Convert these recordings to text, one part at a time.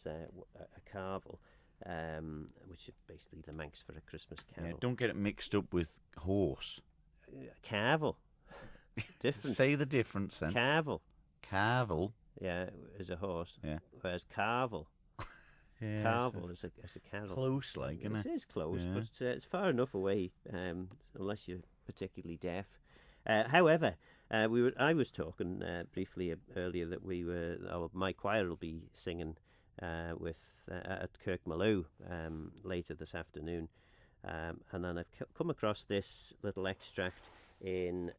a Carval, which is basically the Manx for a Christmas carol. Yeah, don't get it mixed up with horse. Carval. Different. Say the difference then. Carval. Carval. Yeah, is a horse. Yeah. Whereas Carval. Yeah, Carval is a carol. Close, like, isn't it? It is close, Yeah. but it's far enough away, unless you're particularly deaf. However, I was talking briefly earlier that my choir will be singing at Kirkmaloo later this afternoon, and then I've come across this little extract in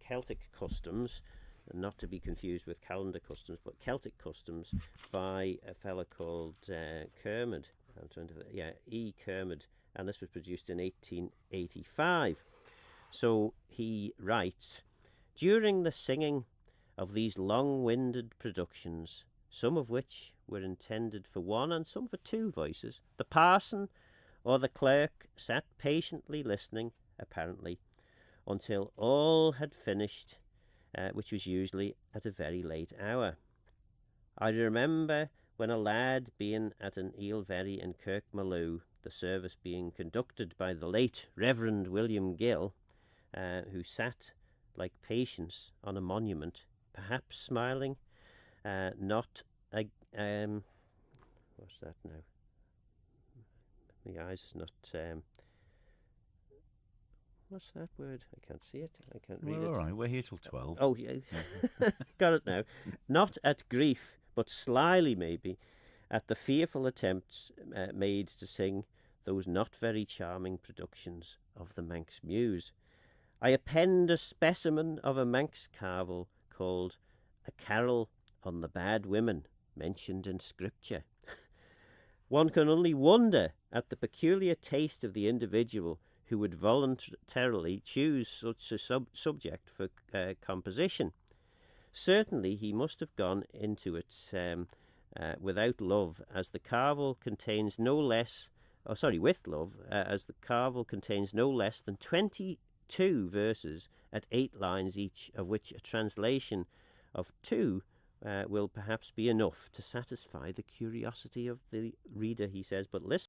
Celtic customs, not to be confused with calendar customs, but Celtic customs by a fella called Kermode. E. Kermode, and this was produced in 1885. So he writes, during the singing of these long-winded productions, some of which were intended for one and some for two voices, the parson or the clerk sat patiently listening, apparently, until all had finished, which was usually at a very late hour. I remember when a lad being at an Oie'll Verree in Kirkmaloo, the service being conducted by the late Reverend William Gill, who sat like Patience on a monument, perhaps smiling, not a... what's that now? My eyes is not... what's that word? I can't see it. I can't read it. All right, we're here till 12. Oh, yeah. Got it now. Not at grief, but slyly maybe, at the fearful attempts made to sing those not very charming productions of the Manx muse. I append a specimen of a Manx carvel called A Carol on the Bad Women, mentioned in Scripture. One can only wonder at the peculiar taste of the individual who would voluntarily choose such a subject for composition. Certainly he must have gone into it without love, as the carvel contains no less... with love, as the carvel contains no less than 22 verses at 8 lines each, of which a translation of 2 will perhaps be enough to satisfy the curiosity of the reader, he says. But listen.